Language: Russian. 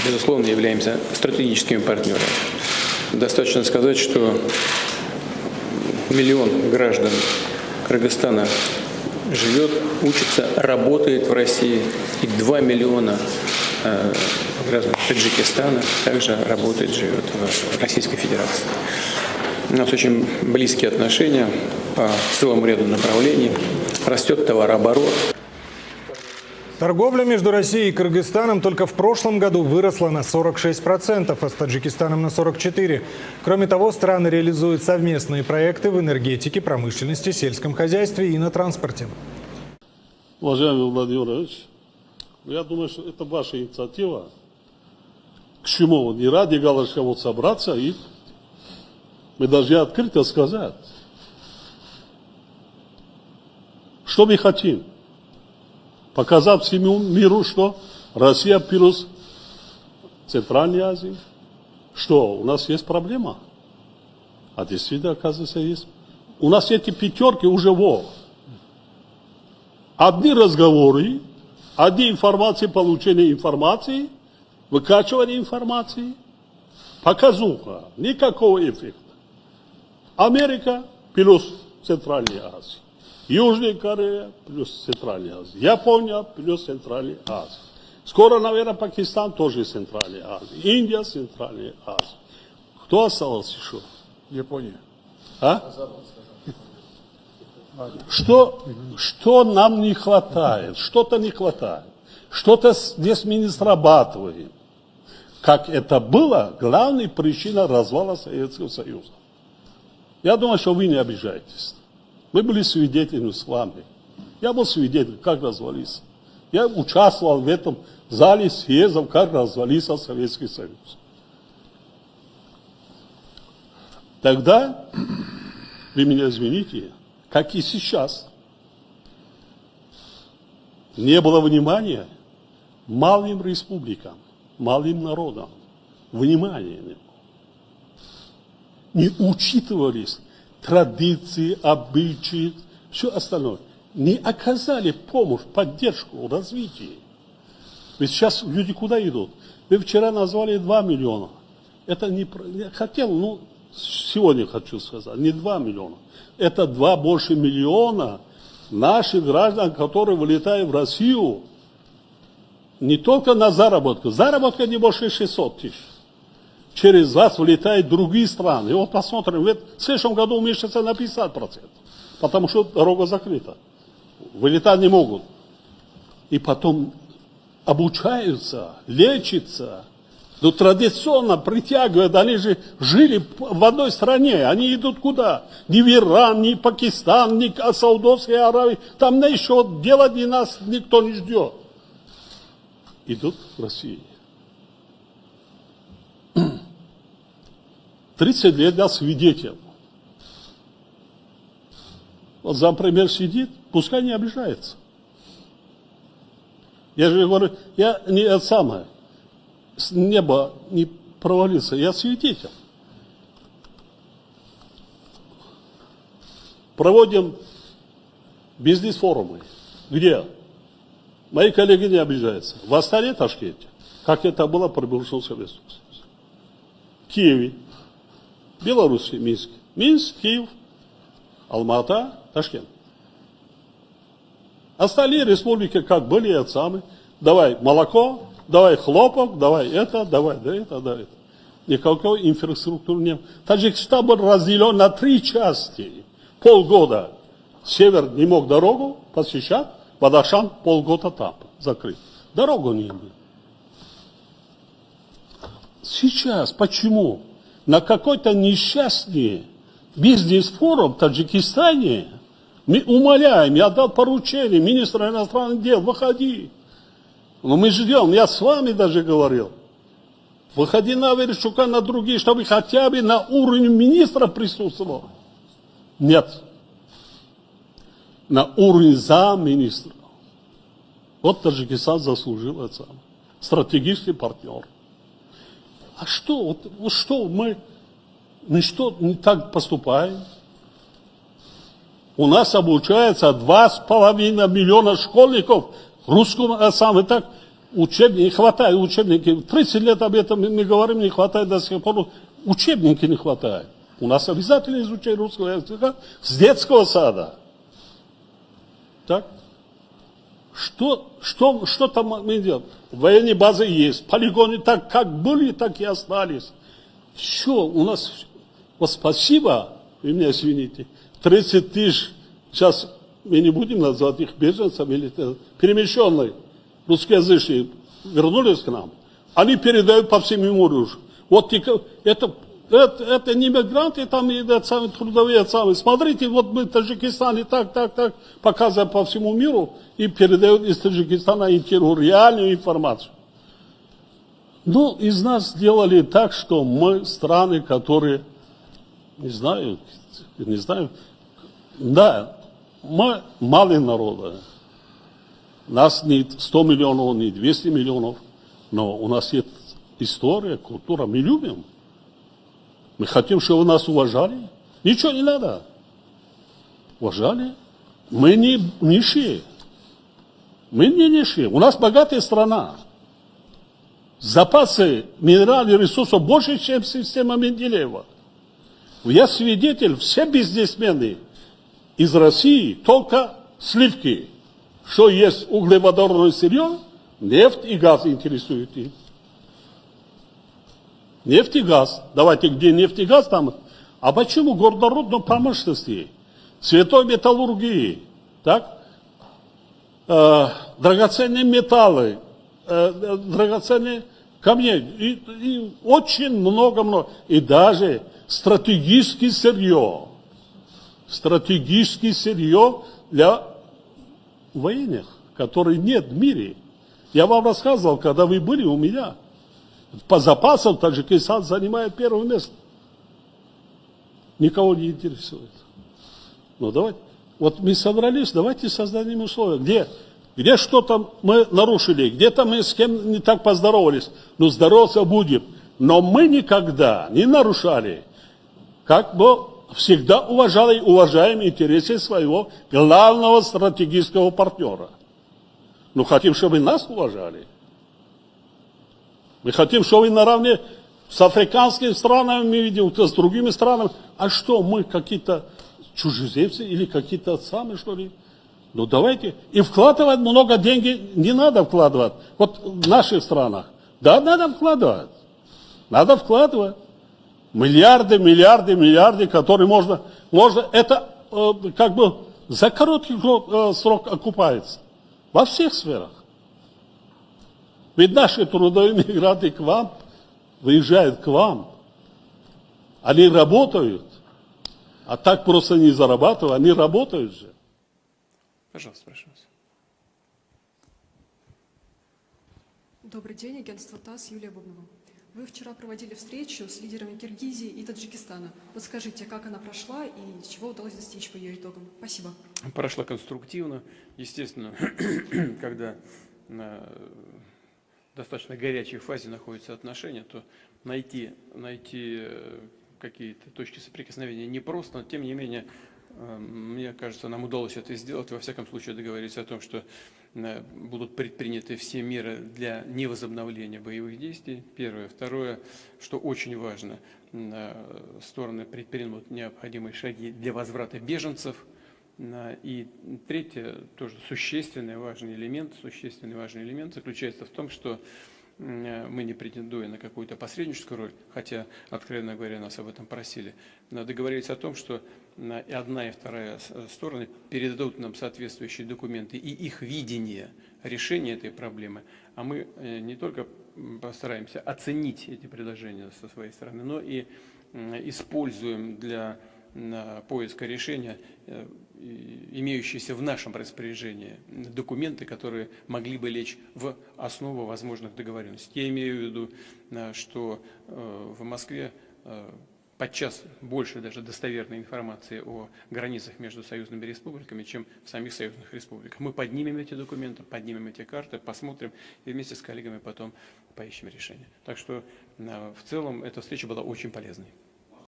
безусловно, являемся стратегическими партнерами. Достаточно сказать, что 1 миллион граждан Кыргызстана живет, учится, работает в России, и 2 миллиона граждан Таджикистана также работает, живет в Российской Федерации. У нас очень близкие отношения по целому ряду направлений. Растет товарооборот. Торговля между Россией и Кыргызстаном только в прошлом году выросла на 46%, а с Таджикистаном на 44%. Кроме того, страны реализуют совместные проекты в энергетике, промышленности, сельском хозяйстве и на транспорте. Уважаемый Владимир Владимирович, я думаю, что это ваша инициатива. К чему? Не ради галочки вот собраться, и мы должны открыто сказать, что мы хотим. Показать всему миру, что Россия плюс Центральная Азия, что у нас есть проблема. А действительно, оказывается, есть. У нас эти пятерки уже одни разговоры, одни информации, получение информации, выкачивание информации, показуха, никакого эффекта. Америка плюс Центральная Азия. Южная Корея плюс Центральная Азия. Япония плюс Центральная Азия. Скоро, наверное, Пакистан тоже Центральная Азия. Индия Центральная Азия. Кто остался еще? Япония. А? Что нам не хватает? Что-то не хватает. Что-то здесь мы не срабатываем. Как это было, главная причина развала Советского Союза. Я думаю, что вы не обижаетесь. Мы были свидетелями с вами. Я был свидетелем, как развалился. Я участвовал в этом зале съездов, как развалился Советский Союз. Тогда, вы меня извините, как и сейчас, не было внимания малым республикам, малым народам. Внимания не было. Не учитывались традиции, обычаи, все остальное. Не оказали помощь, поддержку, развитие. Ведь сейчас люди куда идут? Вы вчера назвали 2 миллиона. Это не... Я хотел, сегодня хочу сказать, не 2 миллиона. Это 2 больше миллиона наших граждан, которые вылетают в Россию не только на заработку. Заработка не больше 600 тысяч. Через вас вылетают другие страны. И вот посмотрим, в следующем году уменьшится на 50%. Потому что дорога закрыта. Вылетать не могут. И потом обучаются, лечатся. Но традиционно притягивают. Они же жили в одной стране. Они идут куда? Ни в Иран, ни в Пакистан, ни в Саудовской Аравии. Там еще делать и нас никто не ждет. Идут в Россию. 30 лет я свидетель. Вот зампремьер сидит, пускай не обижается. Я же говорю, я не это самое, с неба не провалился, я свидетель. Проводим бизнес-форумы. Где? Мои коллеги не обижаются. В Астане, Ташкенте, как это было при бывшем Советском Союзе. В Киеве, Беларуси, Минск. Минск, Киев, Алмата, Ташкент. Остальные республики как были, это самые. Давай молоко, давай хлопок, давай это, давай это, да это. Никакой инфраструктуры нет. Таджикистан был разделен на 3 части. Полгода север не мог дорогу посещать, Бадахшан полгода там закрыт. Дорогу не было. Сейчас почему? На какой-то несчастный бизнес-форум в Таджикистане мы умоляем, я дал поручение министра иностранных дел, выходи. Но мы ждем, я с вами даже говорил. Выходи на Верещука, на другие, чтобы хотя бы на уровне министра присутствовал. Нет. На уровне замминистра. Вот Таджикистан заслужил это. Стратегический партнер. А что, что мы что не так поступаем? У нас обучается 2,5 миллиона школьников русскому, так Учебники, не хватает учебников. 30 лет об этом мы говорим, не хватает до сих пор. Учебники не хватает. У нас обязательно изучение русского языка с детского сада. Так? Что там мы делаем? Военные базы есть, полигоны так как были, так и остались. Все, у нас, вот спасибо, вы меня извините, 30 тысяч, сейчас мы не будем назвать их беженцами, или перемещенные русскоязычные вернулись к нам, они передают по всему миру. Вот это не мигранты, там и трудовые самые. Смотрите, вот мы в Таджикистане так, показываем по всему миру и передают из Таджикистана реальную информацию. Ну, из нас сделали так, что мы страны, которые, не знаю, да, мы малые народы. Нас не 100 миллионов, не 200 миллионов, но у нас есть история, культура, мы любим. Мы хотим, чтобы нас уважали. Ничего не надо. Уважали. Мы не нищие. Мы не нищие. У нас богатая страна. Запасы минеральных ресурсов больше, чем система Менделеева. Я свидетель, все бизнесмены из России только сливки. Что есть углеводородное сырье, нефть и газ интересуют их. Нефть и газ. Давайте, где нефть и газ там? А почему горнорудной промышленности, цветной металлургии, так? Драгоценные металлы, драгоценные камни, и очень много. И даже стратегическое сырье для военных, которых нет в мире. Я вам рассказывал, когда вы были у меня. По запасам Таджикистан занимает первое место. Никого не интересует. Ну давайте, вот мы собрались, давайте создадим условия. Где что-то мы нарушили, где-то мы с кем не так поздоровались. Ну здороваться будем. Но мы никогда не нарушали. Как бы всегда уважаем интересы своего главного стратегического партнера. Ну хотим, чтобы нас уважали. Мы хотим, чтобы наравне с африканскими странами, мы видим, с другими странами. А что, мы какие-то чужеземцы или какие-то самые, что ли? Ну давайте. И вкладывать много денег не надо вкладывать. Вот в наших странах. Да, надо вкладывать. Надо вкладывать. Миллиарды, которые можно это как бы за короткий срок окупается. Во всех сферах. Ведь наши трудовые мигранты к вам, выезжают к вам, они работают, а так просто не зарабатывают, они работают же. Пожалуйста, прошу вас. Добрый день, агентство ТАСС, Юлия Бубнова. Вы вчера проводили встречу с лидерами Киргизии и Таджикистана. Вот скажите, как она прошла и чего удалось достичь по ее итогам? Спасибо. Прошла конструктивно. Естественно, когда на достаточно горячей фазе находятся отношения, то найти какие-то точки соприкосновения непросто, но тем не менее, мне кажется, нам удалось это сделать. Во всяком случае, договориться о том, что будут предприняты все меры для невозобновления боевых действий. Первое. Второе, что очень важно, стороны предпримут необходимые шаги для возврата беженцев. И третье, тоже существенный важный элемент заключается в том, что мы, не претендуя на какую-то посредническую роль, хотя, откровенно говоря, нас об этом просили, договорились о том, что и одна, и вторая стороны передадут нам соответствующие документы и их видение решения этой проблемы, а мы не только постараемся оценить эти предложения со своей стороны, но и используем для поиска решения имеющиеся в нашем распоряжении документы, которые могли бы лечь в основу возможных договоренностей. Я имею в виду, что в Москве подчас больше даже достоверной информации о границах между союзными республиками, чем в самих союзных республиках. Мы поднимем эти документы, поднимем эти карты, посмотрим и вместе с коллегами потом поищем решение. Так что в целом эта встреча была очень полезной.